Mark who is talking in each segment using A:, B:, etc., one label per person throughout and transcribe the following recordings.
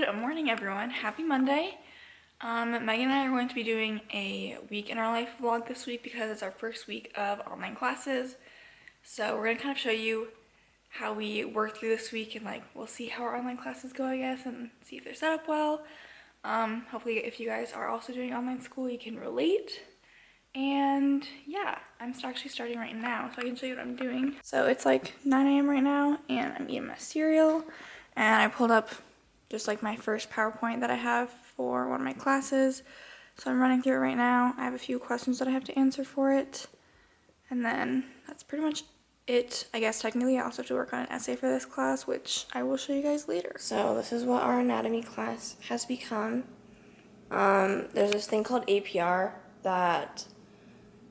A: Good morning, everyone. Happy Monday. Megan and I are going to be doing a week in our life vlog this week because it's our first week of online classes. So we're going to kind of show you how we work through this week and we'll see how our online classes go, I guess, and see if they're set up well. Hopefully if you guys are also doing online school, you can relate. And yeah, I'm actually starting right now so I can show you what I'm doing. So it's like 9 a.m. right now and I'm eating my cereal, and I pulled up just my first PowerPoint that I have for one of my classes. So I'm running through it right now. I have a few questions that I have to answer for it. And then that's pretty much it. I guess technically I also have to work on an essay for this class, which I will show you guys later.
B: So this is what our anatomy class has become. There's this thing called APR that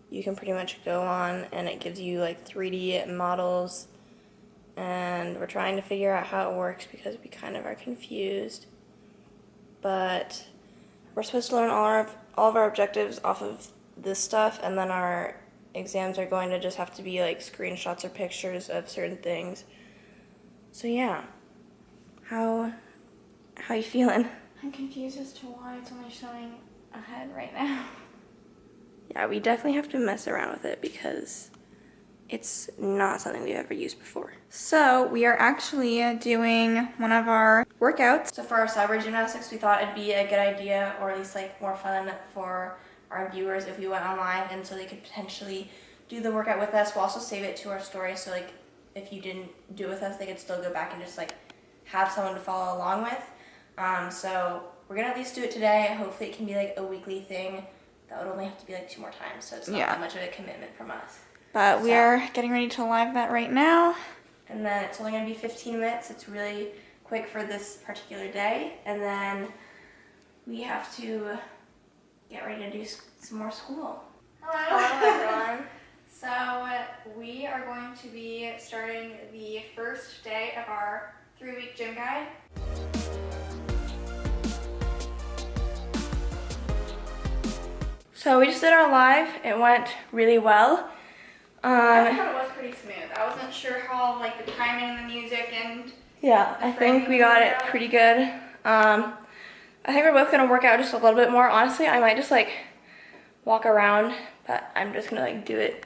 B: you can pretty much go on, and it gives you 3D models, and we're trying to figure out how it works because we kind of are confused. But we're supposed to learn all of our objectives off of this stuff, and then our exams are going to just have to be screenshots or pictures of certain things. So yeah, how you feeling?
A: I'm confused as to why it's only showing a head right now.
B: Yeah, we definitely have to mess around with it because it's not something we've ever used before.
A: So we are actually doing one of our workouts.
B: So for our cyber gymnastics, we thought it'd be a good idea, or at least more fun for our viewers if we went online, and so they could potentially do the workout with us. We'll also save it to our story, so if you didn't do it with us, they could still go back and just have someone to follow along with. So we're gonna at least do it today. Hopefully it can be a weekly thing. That would only have to be 2 more times, so it's not that much of a commitment from us.
A: But we are getting ready to live that right now.
B: And then it's only going to be 15 minutes. It's really quick for this particular day. And then we have to get ready to do some more school.
A: Hello everyone. So we are going to be starting the first day of our 3-week gym guide.
B: So we just did our live. It went really well.
A: I thought it was pretty smooth. I wasn't sure how the timing and the music and
B: yeah, I think we got it pretty good. I think we're both gonna work out just a little bit more. Honestly, I might just walk around, but I'm just gonna do it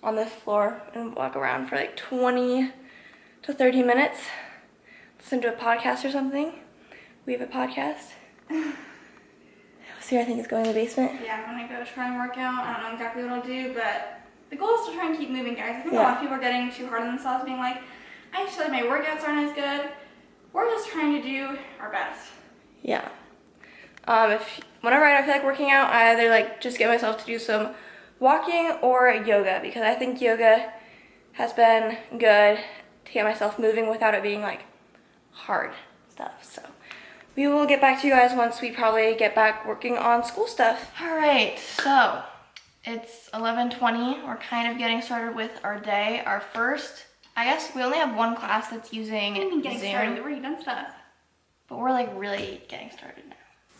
B: on this floor and walk around for 20 to 30 minutes. Listen to a podcast or something. We have a podcast. See, I think it's going in the basement.
A: Yeah, I'm gonna go try and work out. I don't know exactly what I'll do, but the goal is to try and keep moving, guys. I think a lot of people are getting too hard on themselves, being I just feel like my workouts aren't as good. We're just trying to do our best.
B: Yeah. Whenever I don't feel like working out, I either just get myself to do some walking or yoga, because I think yoga has been good to get myself moving without it being hard stuff. So we will get back to you guys once we probably get back working on school stuff. All right, so it's 11:20. We're kind of getting started with our day. Our first, I guess we only have one class that's using Zoom.
A: Started. We've already done stuff.
B: But we're really getting started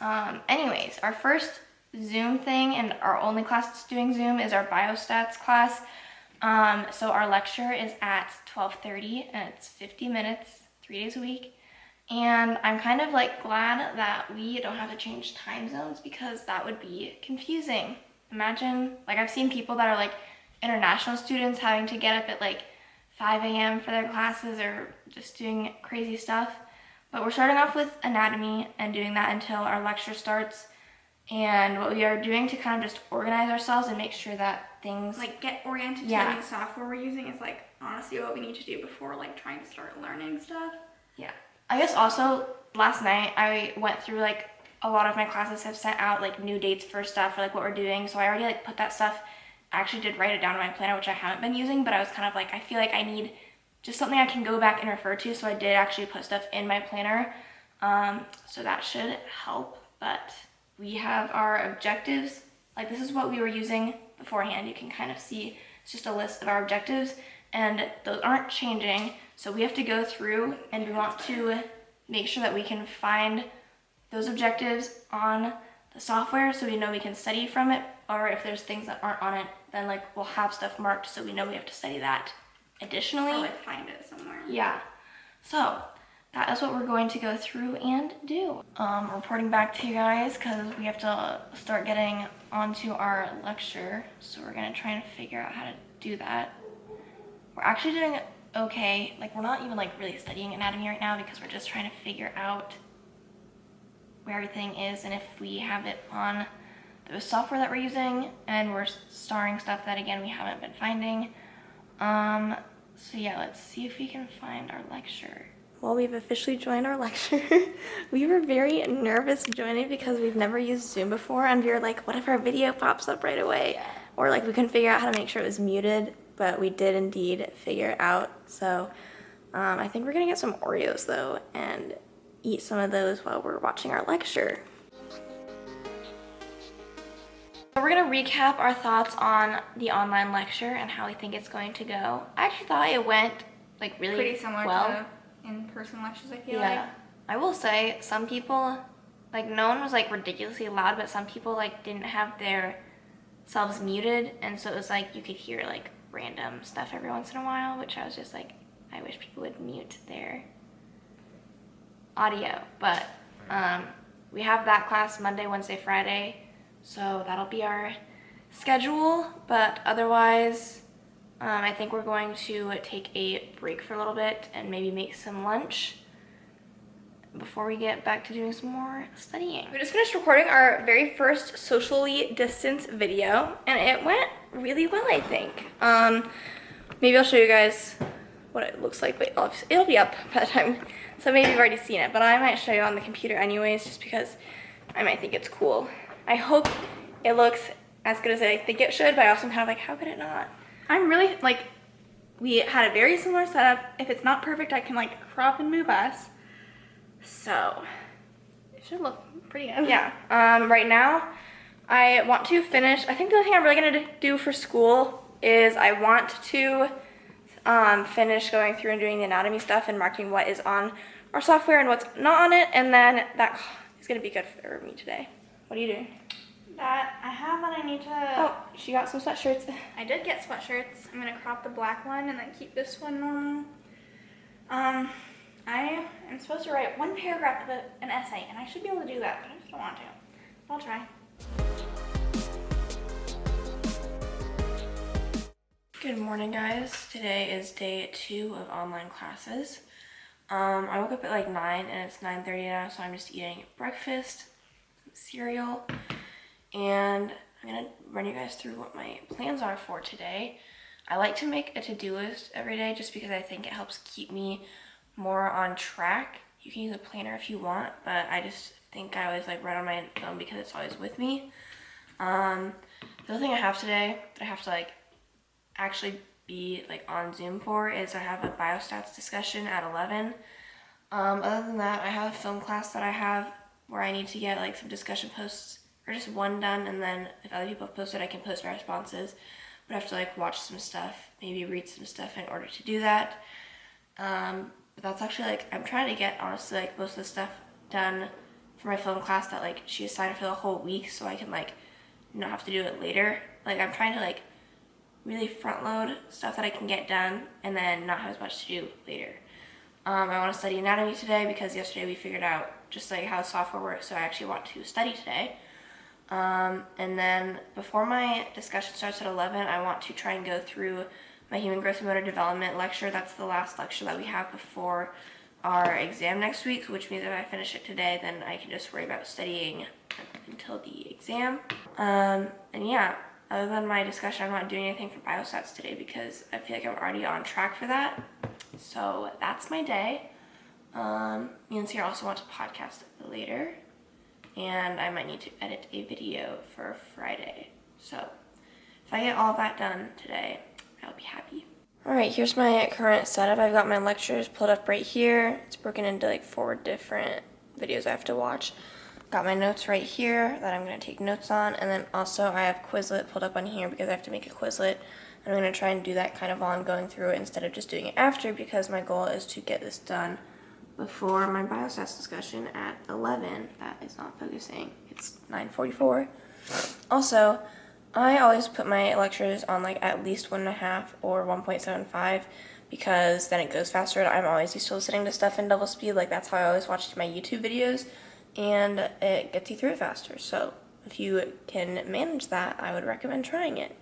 B: now. Anyways, our first Zoom thing and our only class that's doing Zoom is our biostats class. So our lecture is at 12:30 and it's 50 minutes, 3 days a week. And I'm kind of glad that we don't have to change time zones because that would be confusing. Imagine, I've seen people that are international students having to get up at 5 a.m. for their classes or just doing crazy stuff. But we're starting off with anatomy and doing that until our lecture starts. And what we are doing to kind of just organize ourselves and make sure that things
A: get oriented to the new software we're using is honestly what we need to do before trying to start learning stuff.
B: Yeah. I guess also last night I went through a lot of my classes have sent out new dates for stuff for what we're doing, so I already put that stuff. I actually did write it down in my planner, which I haven't been using, but I was kind of I feel I need just something I can go back and refer to, so I did actually put stuff in my planner, so that should help. But we have our objectives. This is what we were using beforehand. You can kind of see it's just a list of our objectives, and those aren't changing, so we have to go through and we want to make sure that we can find those objectives on the software so we know we can study from it, or if there's things that aren't on it, then we'll have stuff marked so we know we have to study that additionally.
A: Or find it somewhere.
B: Yeah. So that is what we're going to go through and do. Reporting back to you guys because we have to start getting onto our lecture. So we're gonna try and figure out how to do that. We're actually doing okay. Like, we're not even like really studying anatomy right now because we're just trying to figure out where everything is and if we have it on the software that we're using, and we're starring stuff that again we haven't been finding. So yeah, let's see if we can find our lecture. Well, we've officially joined our lecture. We were very nervous joining because we've never used Zoom before, and we were like, what if our video pops up right away? Yeah. Or like we couldn't figure out how to make sure it was muted, but we did indeed figure it out. So I think we're gonna get some Oreos though and eat some of those while we're watching our lecture. So we're gonna recap our thoughts on the online lecture and how we think it's going to go. I actually thought it went like really
A: pretty similar
B: well.
A: To in-person lectures, I feel like.
B: I will say some people, like no one was like ridiculously loud, but some people like didn't have their selves muted, and so it was like you could hear like random stuff every once in a while, which I was just like, I wish people would mute their audio. But we have that class Monday, Wednesday, Friday, so that'll be our schedule. But otherwise, I think we're going to take a break for a little bit and maybe make some lunch before we get back to doing some more studying. We just finished recording our very first socially distanced video, and it went really well, I think. Maybe I'll show you guys what it looks like, but it'll be up by the time, so maybe you've already seen it, but I might show you on the computer anyways, just because I might think it's cool. I hope it looks as good as I think it should, but I also am kind of like, how could it not? I'm really, like, we had a very similar setup. If it's not perfect, I can, like, crop and move us. So, it should look pretty good. Yeah. Right now, I want to finish, I think the only thing I'm really going to do for school is I want to finish going through and doing the anatomy stuff and marking what is on our software and what's not on it, and then that is going to be good for me today. What are you doing?
A: That I have, and I need to...
B: Oh, she got some sweatshirts.
A: I did get sweatshirts. I'm going to crop the black one and then keep this one normal. I am supposed to write one paragraph of an essay, and I should be able to do that, but I just don't want to. I'll try.
B: Good morning, guys. Today is day 2 of online classes. I woke up at like 9 and it's 9:30 now, so I'm just eating breakfast, some cereal, and I'm gonna run you guys through what my plans are for today. I like to make a to-do list every day just because I think it helps keep me more on track. You can use a planner if you want, but I just think I always like write on my phone because it's always with me. The other thing I have today that I have to like actually be like on Zoom for is I have a biostats discussion at 11. Other than that, I have a film class that I have where I need to get like some discussion posts or just one done, and then if other people have posted, I can post my responses. But I have to like watch some stuff, maybe read some stuff in order to do that. But that's actually like, I'm trying to get honestly like most of the stuff done for my film class that like she assigned for the whole week, so I can like not have to do it later. Like I'm trying to like really front load stuff that I can get done and then not have as much to do later. I want to study anatomy today because yesterday we figured out just like how software works, so I actually want to study today. And then before my discussion starts at 11, I want to try and go through my human growth and motor development lecture. That's the last lecture that we have before our exam next week, which means if I finish it today, then I can just worry about studying until the exam. And yeah, other than my discussion, I'm not doing anything for biostats today because I feel like I'm already on track for that. So that's my day. Me and Sierra also want to podcast later, and I might need to edit a video for Friday. So if I get all that done today, I'll be happy. Alright, here's my current setup. I've got my lectures pulled up right here. It's broken into like 4 different videos I have to watch. Got my notes right here that I'm going to take notes on, and then also I have Quizlet pulled up on here because I have to make a Quizlet. And I'm going to try and do that kind of while I'm going through it instead of just doing it after, because my goal is to get this done before my biostats discussion at 11. That is not focusing. It's 9:44. Also, I always put my lectures on like at least 1.5 or 1.75 because then it goes faster. And I'm always used to listening to stuff in double speed. Like, that's how I always watched my YouTube videos, and it gets you through it faster. So if you can manage that, I would recommend trying it.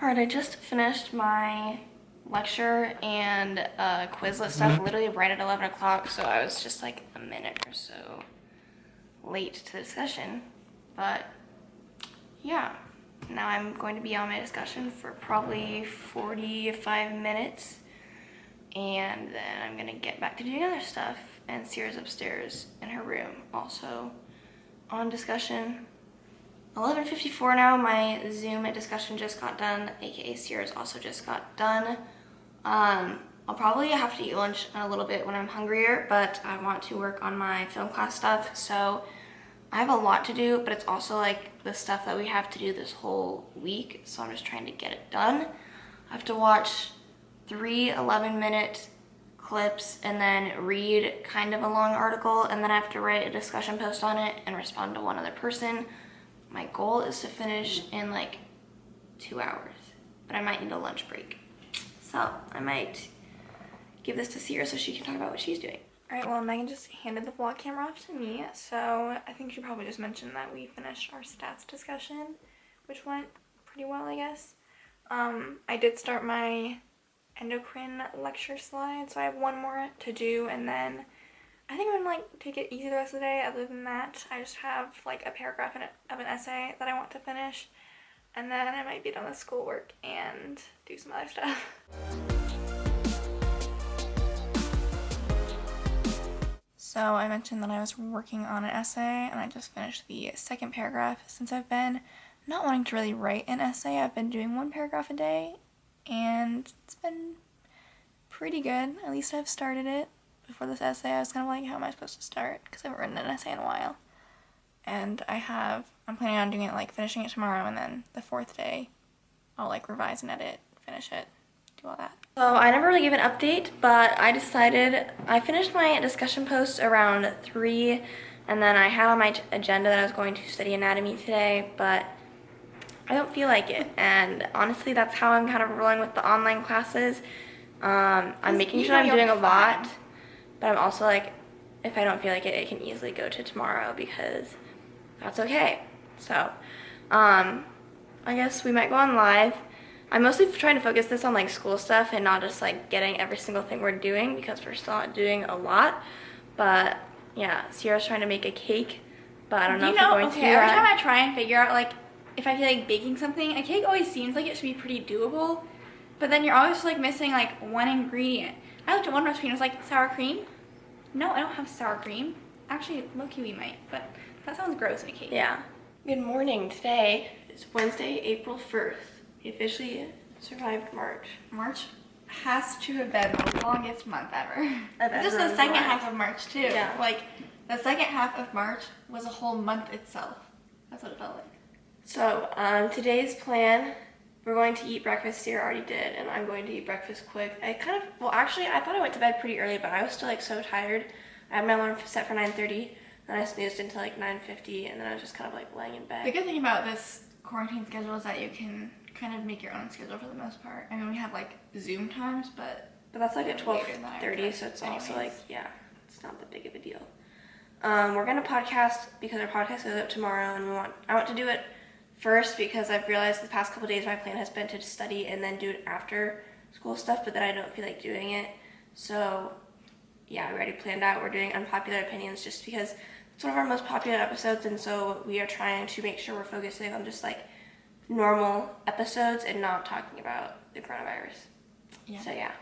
B: Alright, I just finished my lecture and Quizlet stuff literally right at 11 o'clock, so I was just like a minute or so late to the discussion. But yeah, now I'm going to be on my discussion for probably 45 minutes, and then I'm gonna get back to doing other stuff. And Sierra's upstairs in her room, also on discussion. 11:54 now. My Zoom discussion just got done, aka Sierra's also just got done. I'll probably have to eat lunch in a little bit when I'm hungrier, but I want to work on my film class stuff, so I have a lot to do, but it's also like the stuff that we have to do this whole week, so I'm just trying to get it done. I have to watch 3 11-minute clips and then read kind of a long article, and then I have to write a discussion post on it and respond to one other person. My goal is to finish in like 2 hours, but I might need a lunch break. So I might give this to Sierra so she can talk about what she's doing.
A: Alright, well, Megan just handed the vlog camera off to me, so I think she probably just mentioned that we finished our stats discussion, which went pretty well, I guess. I did start my endocrine lecture slide, so I have one more to do, and then I think I'm gonna like take it easy the rest of the day. Other than that, I just have like a paragraph of an essay that I want to finish, and then I might be done with schoolwork and do some other stuff. So I mentioned that I was working on an essay, and I just finished the second paragraph. Since I've been not wanting to really write an essay, I've been doing 1 paragraph a day, and it's been pretty good. At least I've started it. Before this essay, I was kind of like, how am I supposed to start? Because I haven't written an essay in a while. And I'm planning on doing it, like, finishing it tomorrow, and then the 4th day, I'll, like, revise and edit, finish it, do all that. So I never really gave an update, but I finished my discussion post around 3, and then I had on my agenda that I was going to study anatomy today, but I don't feel like it. And honestly, that's how I'm kind of rolling with the online classes. I'm making sure I'm doing a lot. But I'm also like, if I don't feel like it, it can easily go to tomorrow, because that's okay. So, I guess we might go on live. I'm mostly trying to focus this on like school stuff and not just like getting every single thing we're doing, because we're still not doing a lot. But yeah, Sierra's trying to make a cake, but I don't know if we're going to do that. Every time I try and figure out like if I feel like baking something, a cake always seems like it should be pretty doable, but then you're always like missing like one ingredient. I looked at one recipe and it was like sour cream. No, I don't have sour cream. Actually, low-key we might, but that sounds gross in a cake.
B: Yeah. Good morning. Today is Wednesday, April 1st. We officially survived March.
A: March has to have been the longest month ever. Just the
B: remember
A: second
B: why.
A: half of March too.
B: Yeah.
A: Like the second half of March was a whole month itself. That's what it felt like.
B: So, today's plan, we're going to eat breakfast. Sierra already did, and I'm going to eat breakfast quick. I thought I went to bed pretty early, but I was still like so tired. I had my alarm set for 9:30, and I snoozed until like 9:50, and then I was just kind of like laying in bed.
A: The good thing about this quarantine schedule is that you can kind of make your own schedule for the most part. I mean, we have like Zoom times, but
B: that's like at 12:30, so it's also like, yeah, it's not that big of a deal. We're gonna podcast because our podcast goes up tomorrow, and I want to do it first because I've realized the past couple days my plan has been to study and then do it after school stuff, but then I don't feel like doing it. So yeah, we already planned out. We're doing unpopular opinions just because it's one of our most popular episodes, and so we are trying to make sure we're focusing on just like normal episodes and not talking about the coronavirus.
A: Yeah.
B: So yeah,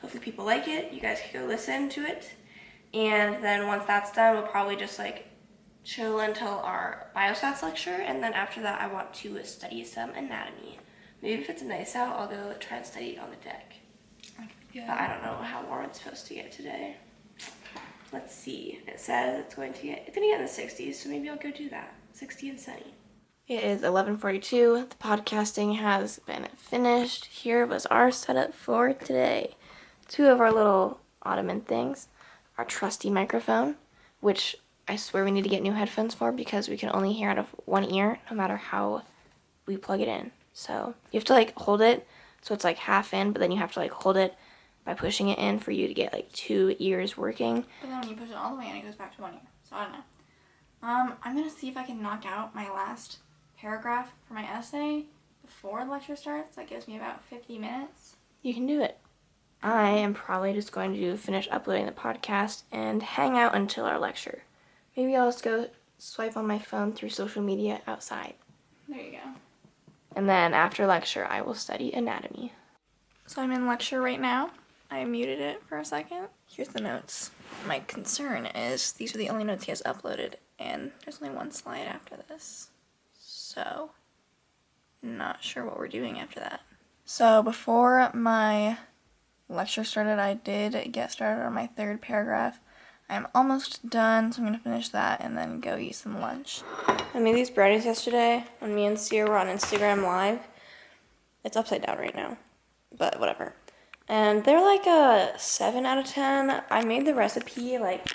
B: hopefully people like it. You guys can go listen to it, and then once that's done, we'll probably just like chill until our biostats lecture, and then after that I want to study some anatomy. Maybe if it's nice out, I'll go try and study on the deck.
A: Yeah.
B: But I don't know how warm it's supposed to get today. Let's see. It says it's gonna get in the 60s, so maybe I'll go do that. 60 and sunny. It is 11:42. The podcasting has been finished. Here was our setup for today. 2 of our little ottoman things. Our trusty microphone, which I swear we need to get new headphones for because we can only hear out of one ear no matter how we plug it in. So you have to like hold it so it's like half in, but then you have to like hold it by pushing it in for you to get like 2 ears working.
A: But then when you push it all the way in, it goes back to 1 ear. So I don't know. I'm gonna see if I can knock out my last paragraph for my essay before the lecture starts. That gives me about 50 minutes.
B: You can do it. I am probably just going to finish uploading the podcast and hang out until our lecture. Maybe I'll just go swipe on my phone through social media outside.
A: There you go.
B: And then after lecture, I will study anatomy.
A: So I'm in lecture right now. I muted it for a second. Here's the notes. My concern is these are the only notes he has uploaded, and there's only one slide after this. So, not sure what we're doing after that. So before my lecture started, I did get started on my third paragraph. I'm almost done, so I'm going to finish that and then go eat some lunch. I made these brownies yesterday when me and Sia were on Instagram Live. It's upside down right now, but whatever. And they're like a 7 out of 10. I made the recipe like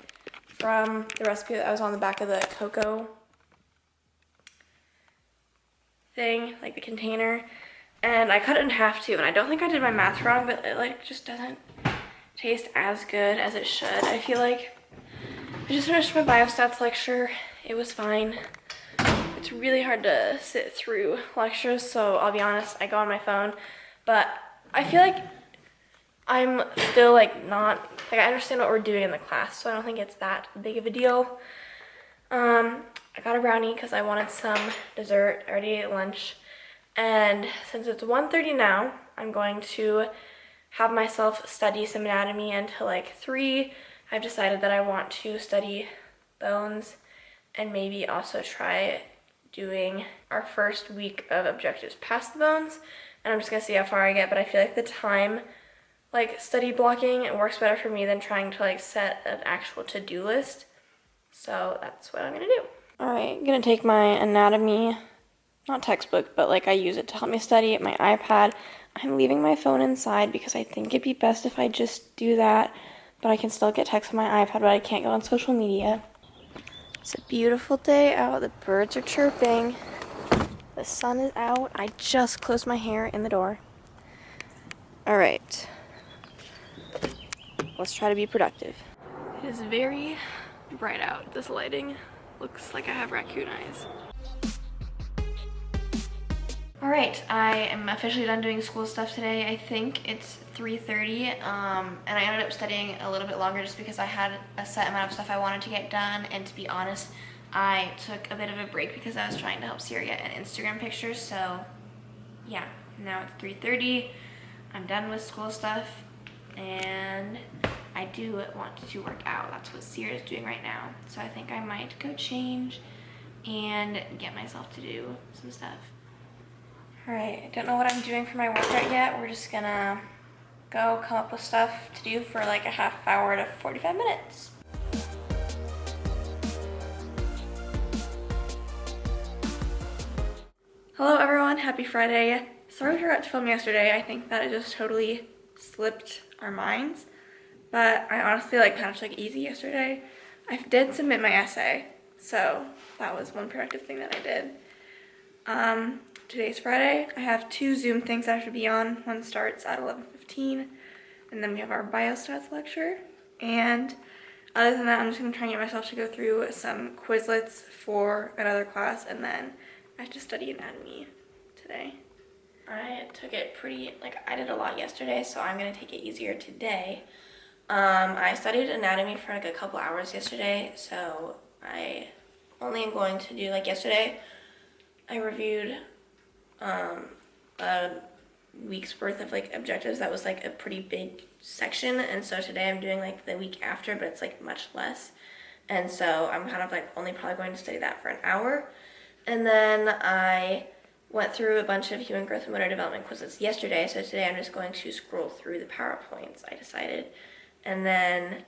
A: from the recipe that was on the back of the cocoa thing, like the container. And I cut it in half too, and I don't think I did my math wrong, but it like just doesn't taste as good as it should. I feel like I just finished my biostats lecture. It was fine. It's really hard to sit through lectures, so I'll be honest, I go on my phone. But I feel like I'm still like not, like I understand what we're doing in the class, so I don't think it's that big of a deal. I got a brownie because I wanted some dessert. I already ate lunch. And since it's 1:30 now, I'm going to have myself study some anatomy until like 3. I've decided that I want to study bones and maybe also try doing our first week of objectives past the bones. And I'm just going to see how far I get, but I feel like the time, like study blocking, it works better for me than trying to like set an actual to-do list. So that's what I'm going to do. All right, I'm going to take my anatomy, not textbook, but like I use it to help me study, my iPad. I'm leaving my phone inside because I think it'd be best if I just do that, but I can still get text on my iPad, but I can't go on social media. It's a beautiful day out. The birds are chirping. The sun is out. I just closed my hair in the door. All right. Let's try to be productive. It is very bright out. This lighting looks like I have raccoon eyes. All right, I am officially done doing school stuff today. I think it's 3:30, and I ended up studying a little bit longer just because I had a set amount of stuff I wanted to get done, and to be honest, I took a bit of a break because I was trying to help Sierra get an Instagram picture, so yeah, now it's 3:30, I'm done with school stuff, and I do want to work out. That's what Sierra's doing right now, so I think I might go change and get myself to do some stuff. Alright, I don't know what I'm doing for my workout yet. We're just gonna go come up with stuff to do for like a half hour to 45 minutes. Hello everyone, happy Friday. Sorry we forgot to film yesterday. I think that it just totally slipped our minds. But I honestly like kind of took it easy yesterday. I did submit my essay, so that was one productive thing that I did. Today's Friday. I have 2 Zoom things I have to be on. One starts at 11:15, and then we have our biostats lecture. And other than that, I'm just going to try and get myself to go through some Quizlets for another class, and then I have to study anatomy today. I took it pretty, like I did a lot yesterday, so I'm going to take it easier today. I studied anatomy for like a couple hours yesterday, so I only am going to do, like yesterday, I reviewed a week's worth of like objectives. That was like a pretty big section, and so today I'm doing like the week after, but it's like much less, and so I'm kind of like only probably going to study that for an hour. And then I went through a bunch of human growth and motor development quizzes yesterday, so today I'm just going to scroll through the PowerPoints, I decided. And then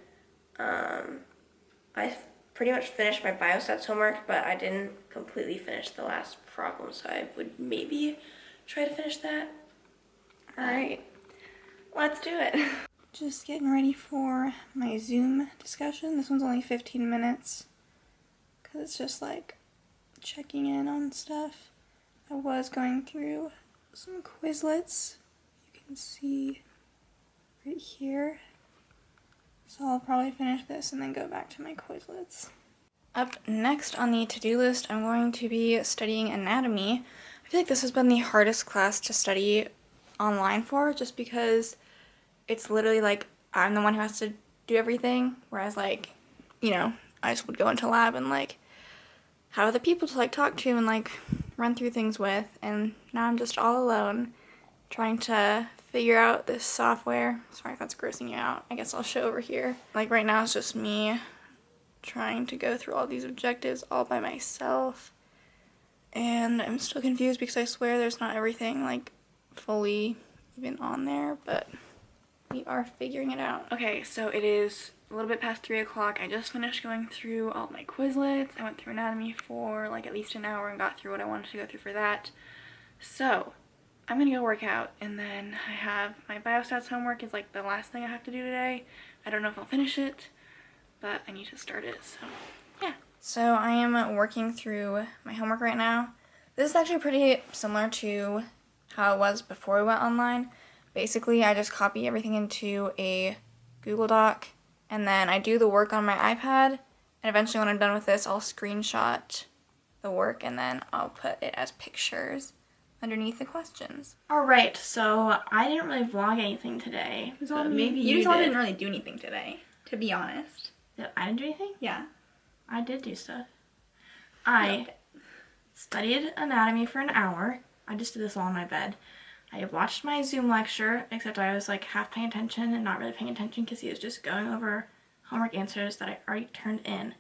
A: I pretty much finished my biostats homework, but I didn't completely finish the last problem, so I would maybe try to finish that. Alright, let's do it. Just getting ready for my Zoom discussion. This one's only 15 minutes. because it's just like checking in on stuff. I was going through some Quizlets. You can see right here. So I'll probably finish this and then go back to my Quizlets. Up next on the to-do list, I'm going to be studying anatomy. I feel like this has been the hardest class to study online for, just because it's literally like I'm the one who has to do everything, whereas like, you know, I just would go into lab and like have other people to like talk to and like run through things with, and now I'm just all alone trying to figure out this software. Sorry if that's grossing you out. I guess I'll show over here. Like right now it's just me trying to go through all these objectives all by myself, and I'm still confused because I swear there's not everything like fully even on there, but we are figuring it out. Okay, so it is a little bit past 3 o'clock. I just finished going through all my Quizlets. I went through anatomy for like at least an hour and got through what I wanted to go through for that. So I'm gonna go work out, and then I have my biostats homework is like the last thing I have to do today. I don't know if I'll finish it, but I need to start it, so yeah. So I am working through my homework right now. This is actually pretty similar to how it was before we went online. Basically, I just copy everything into a Google Doc, and then I do the work on my iPad, and eventually when I'm done with this, I'll screenshot the work, and then I'll put it as pictures underneath the questions.
B: Alright, so I didn't really vlog anything today, but maybe you
A: just all
B: did.
A: didn't really do anything today, to be honest.
B: I didn't do anything?
A: Yeah.
B: I did do stuff. I studied anatomy for an hour. I just did this all in my bed. I watched my Zoom lecture, except I was like half paying attention and not really paying attention because he was just going over homework answers that I already turned in.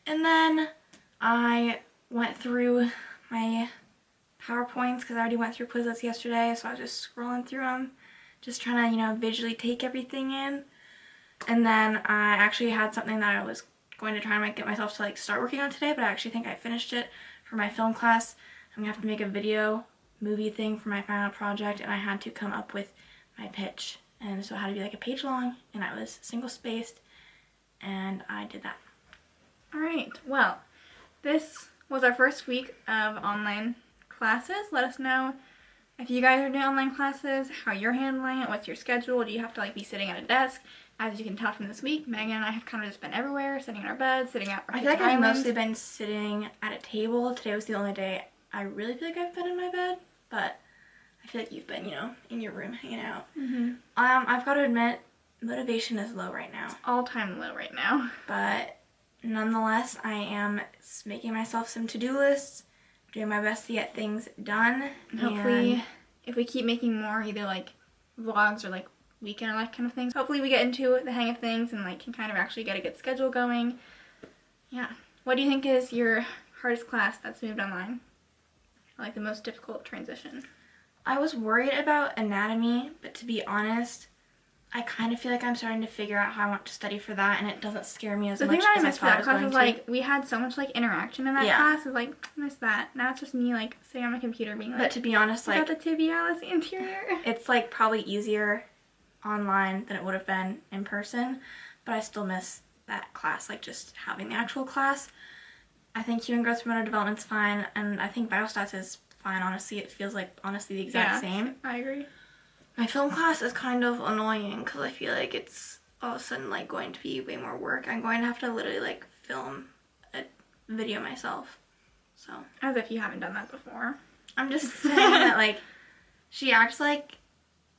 B: And then I went through my PowerPoints because I already went through Quizlets yesterday, so I was just scrolling through them, just trying to, you know, visually take everything in. And then I actually had something that I was going to try and get myself to like start working on today, but I actually think I finished it for my film class. I'm gonna have to make a movie thing for my final project, and I had to come up with my pitch. And so it had to be like a page long, and I was single spaced, and I did that.
A: Alright, well, this was our first week of online classes. Let us know if you guys are doing online classes, how you're handling it, what's your schedule, do you have to like be sitting at a desk? As you can tell from this week, Megan and I have kind of just been everywhere, sitting in our beds, sitting at our
B: I feel like I've mostly been sitting at a table. Today was the only day I really feel like I've been in my bed, but I feel like you've been, you know, in your room hanging out. I've got to admit, motivation is low right now.
A: It's all-time low right now.
B: But nonetheless, I am making myself some to-do lists, doing my best to get things done.
A: And hopefully, if we keep making more either like vlogs or like weekend or like kind of things, hopefully we get into the hang of things and like can kind of actually get a good schedule going. Yeah. What do you think is your hardest class that's moved online? Or, like the most difficult transition?
B: I was worried about anatomy, but to be honest, I kind of feel like I'm starting to figure out how I want to study for that, and it doesn't scare me as much as I thought it was going to. The thing that I missed for that class is like we had so much like interaction in that class. Is like I missed that. Now it's just me like sitting on my computer being like. But to be honest, like
A: the tibialis anterior.
B: It's like probably easier online than it would have been in person, but I still miss that class, like just having the actual class. I think human growth hormone development's fine, and I think biostats is fine. Honestly, it feels like honestly the exact same.
A: I agree.
B: My film class is kind of annoying because I feel like it's all of a sudden like going to be way more work. I'm going to have to literally like film a video myself. So
A: as if you haven't done that before.
B: I'm just saying that like she acts like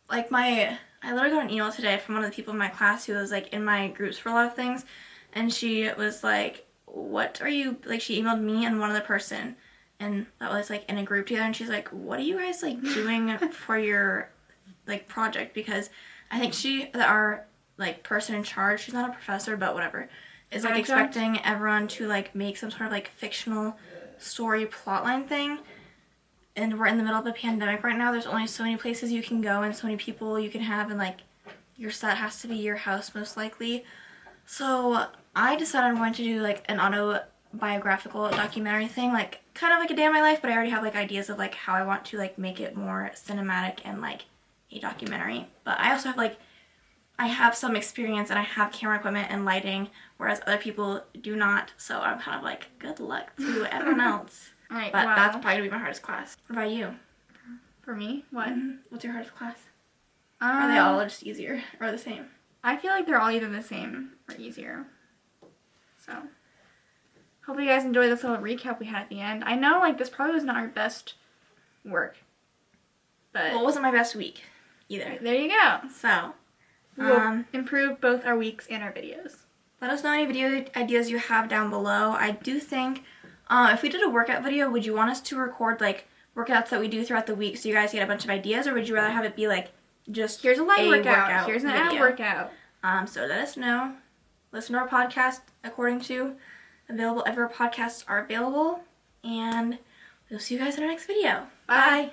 B: I literally got an email today from one of the people in my class who was like in my groups for a lot of things, and she was like, what are you, like she emailed me and one other person, and that was like in a group together, and she's like, what are you guys like doing for your like project? Because I think our like person in charge, she's not a professor but whatever, is like expecting everyone to like make some sort of like fictional story plotline thing. And we're in the middle of a pandemic right now. There's only so many places you can go and so many people you can have, and like your set has to be your house most likely. So I decided I'm going to do like an autobiographical documentary thing, like kind of like a day in my life, but I already have like ideas of like how I want to like make it more cinematic and like a documentary. But I also have like I have some experience and I have camera equipment and lighting, whereas other people do not. So I'm kind of like, good luck to everyone else.
A: All right,
B: But
A: well,
B: that's probably gonna be my hardest class. What about you?
A: for me, what?
B: What's your hardest class? Are they all just easier or the same?
A: I feel like they're all either the same or easier. So, hope you guys enjoyed this little recap we had at the end. I know, like, this probably was not our best work, but
B: Well, it wasn't my best week either.
A: there you go.
B: So,
A: We'll improve both our weeks and our videos.
B: let us know any video ideas you have down below. I do think, if we did a workout video, would you want us to record, like, workouts that we do throughout the week so you guys get a bunch of ideas, or would you rather have it be, like, just
A: Here's a light workout. Here's an ab
B: video?
A: workout.
B: So let us know. Listen to our podcast according to available, everywhere podcasts are available, and we'll see you guys in our next video. Bye.